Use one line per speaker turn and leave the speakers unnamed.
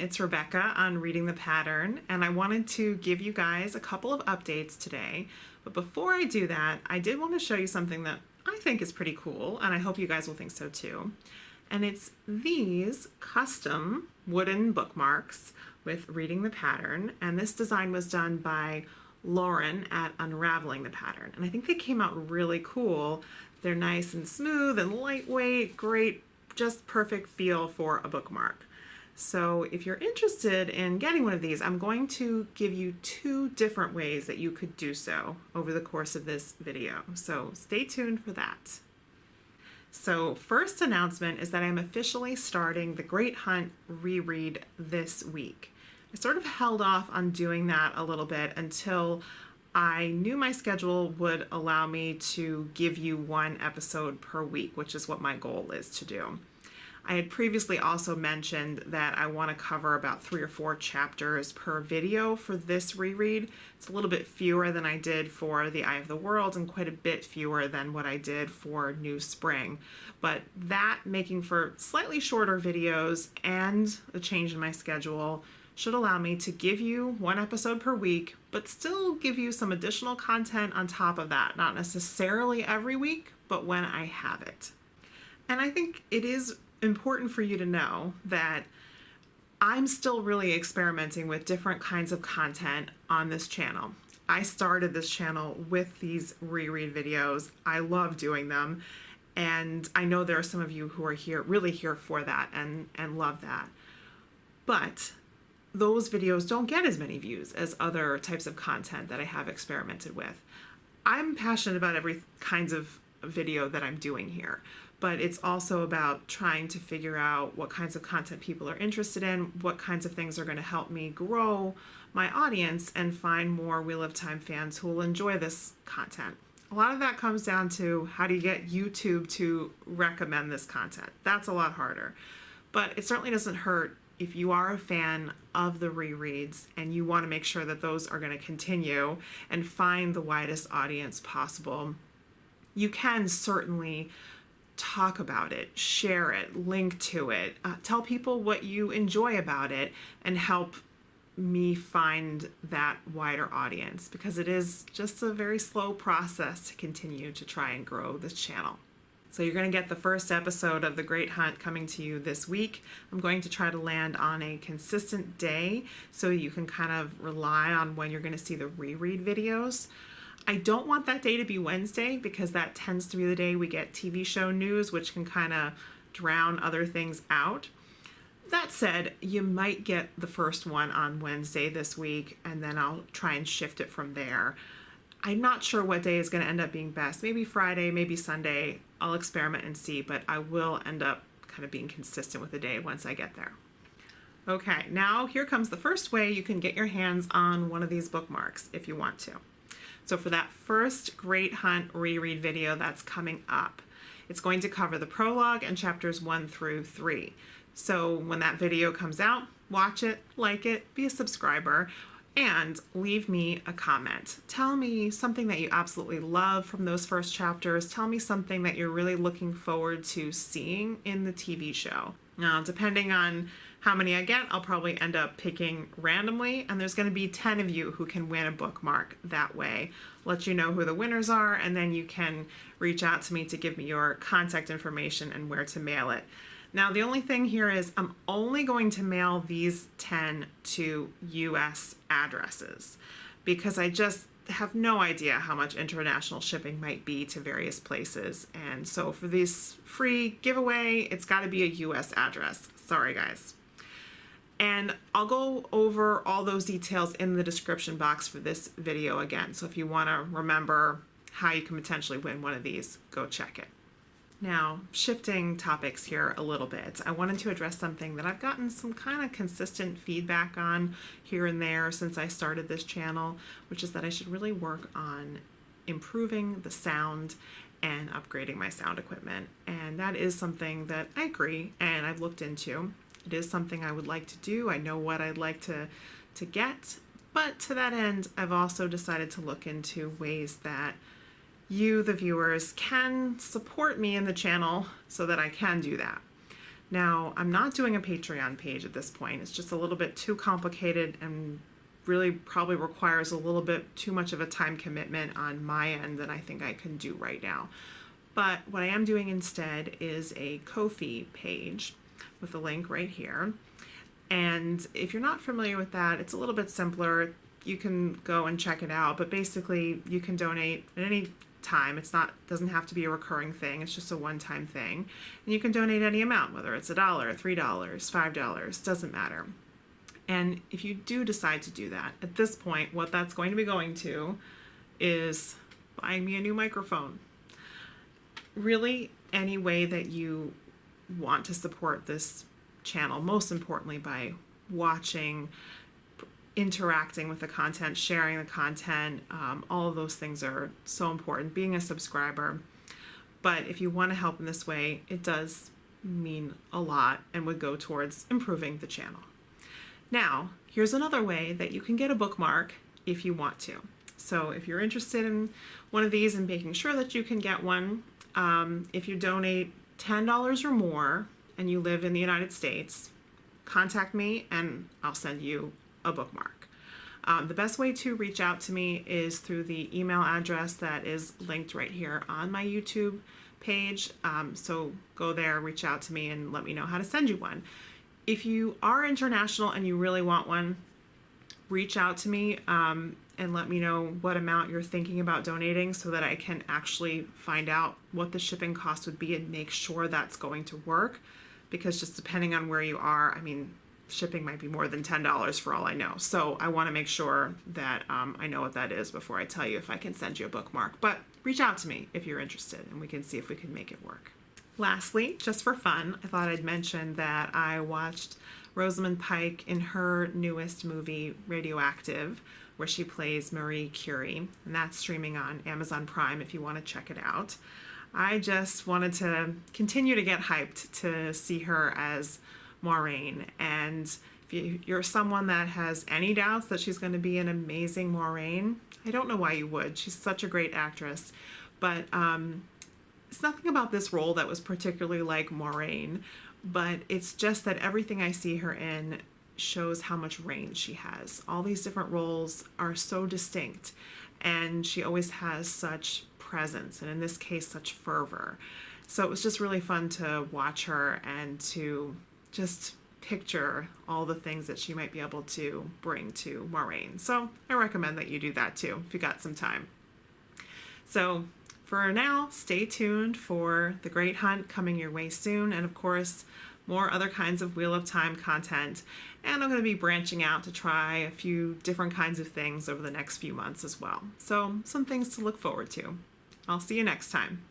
it's Rebecca on Reading the Pattern, and I wanted to give you guys a couple of updates today. But before I do that, I did want to show you something that I think is pretty cool, and I hope you guys will think so too. And it's these custom wooden bookmarks with Reading the Pattern, and this design was done by Lauren at Unraveling the Pattern, and I think they came out really cool. They're nice and smooth and lightweight, great, just perfect feel for a bookmark. So if you're interested in getting one of these, I'm going to give you 2 different ways that you could do so over the course of this video. So stay tuned for that. So first announcement is that I'm officially starting the Great Hunt reread this week. I sort of held off on doing that a little bit until I knew my schedule would allow me to give you 1 episode per week, which is what my goal is to do. I had previously also mentioned that I want to cover about 3 or 4 chapters per video for this reread. It's a little bit fewer than I did for The Eye of the World and quite a bit fewer than what I did for New Spring. But that making for slightly shorter videos and a change in my schedule should allow me to give you 1 episode per week, but still give you some additional content on top of that. Not necessarily every week, but when I have it. And I think it is important for you to know that I'm still really experimenting with different kinds of content on this channel. I started this channel with these reread videos. I love doing them, and I know there are some of you who are really here for that and love that. But those videos don't get as many views as other types of content that I have experimented with. I'm passionate about every kinds of video that I'm doing here, but it's also about trying to figure out what kinds of content people are interested in, what kinds of things are going to help me grow my audience and find more Wheel of Time fans who will enjoy this content. A lot of that comes down to how do you get YouTube to recommend this content. That's a lot harder, but it certainly doesn't hurt if you are a fan of the rereads and you want to make sure that those are going to continue and find the widest audience possible. You can certainly talk about it, share it, link to it, tell people what you enjoy about it, and help me find that wider audience, because it is just a very slow process to continue to try and grow this channel. So you're going to get the first episode of The Great Hunt coming to you this week. I'm going to try to land on a consistent day so you can kind of rely on when you're going to see the reread videos. I don't want that day to be Wednesday because that tends to be the day we get TV show news, which can kind of drown other things out. That said, you might get the first one on Wednesday this week, and then I'll try and shift it from there. I'm not sure what day is going to end up being best. Maybe Friday, maybe Sunday. I'll experiment and see, but I will end up kind of being consistent with the day once I get there. Okay, now here comes the first way you can get your hands on one of these bookmarks if you want to. So for that first Great Hunt reread video that's coming up, it's going to cover the prologue and chapters 1 through 3. So when that video comes out, watch it, like it, be a subscriber, and leave me a comment. Tell me something that you absolutely love from those first chapters. Tell me something that you're really looking forward to seeing in the TV show. Now, depending on how many I get, I'll probably end up picking randomly, and there's going to be 10 of you who can win a bookmark that way. Let you know who the winners are, and then you can reach out to me to give me your contact information and where to mail it. Now, the only thing here is I'm only going to mail these 10 to US addresses because I just have no idea how much international shipping might be to various places. And so for this free giveaway, it's got to be a US address. Sorry, guys. And I'll go over all those details in the description box for this video again. So if you want to remember how you can potentially win one of these, go check it. Now, shifting topics here a little bit, I wanted to address something that I've gotten some kind of consistent feedback on here and there since I started this channel, which is that I should really work on improving the sound and upgrading my sound equipment. And that is something that I agree and I've looked into. It is something I would like to do. I know what I'd like to get, but to that end, I've also decided to look into ways that you, the viewers, can support me in the channel so that I can do that. Now, I'm not doing a Patreon page at this point. It's just a little bit too complicated and really probably requires a little bit too much of a time commitment on my end than I think I can do right now. But what I am doing instead is a Kofi page with a link right here. And if you're not familiar with that, it's a little bit simpler. You can go and check it out, but basically you can donate at any time. Doesn't have to be a recurring thing. It's just a one-time thing. And you can donate any amount, whether it's $1, $3, $5, doesn't matter. And if you do decide to do that, at this point, what that's going to be going to is buying me a new microphone. Really, any way that you want to support this channel, most importantly by watching, interacting with the content, sharing the content, all of those things are so important, being a subscriber. But if you want to help in this way, it does mean a lot and would go towards improving the channel. Now, here's another way that you can get a bookmark if you want to. So if you're interested in one of these and making sure that you can get one, if you donate $10 or more and you live in the United States, contact me and I'll send you a bookmark. The best way to reach out to me is through the email address that is linked right here on my YouTube page. So go there, reach out to me, and let me know how to send you one. If you are international and you really want one, reach out to me and let me know what amount you're thinking about donating so that I can actually find out what the shipping cost would be and make sure that's going to work. Because just depending on where you are, I mean, shipping might be more than $10 for all I know. So I want to make sure that I know what that is before I tell you if I can send you a bookmark. But reach out to me if you're interested and we can see if we can make it work. Lastly, just for fun, I thought I'd mention that I watched Rosamund Pike in her newest movie, Radioactive, where she plays Marie Curie, and that's streaming on Amazon Prime if you want to check it out. I just wanted to continue to get hyped to see her as Maureen, and if you're someone that has any doubts that she's going to be an amazing Maureen, I don't know why you would. She's such a great actress, but it's nothing about this role that was particularly like Maureen, but it's just that everything I see her in shows how much range she has. All these different roles are so distinct, and she always has such presence, and in this case, such fervor. So it was just really fun to watch her and to just picture all the things that she might be able to bring to Maureen. So I recommend that you do that too, if you got some time. So for now, stay tuned for The Great Hunt coming your way soon, and of course, more other kinds of Wheel of Time content. And I'm going to be branching out to try a few different kinds of things over the next few months as well. So some things to look forward to. I'll see you next time.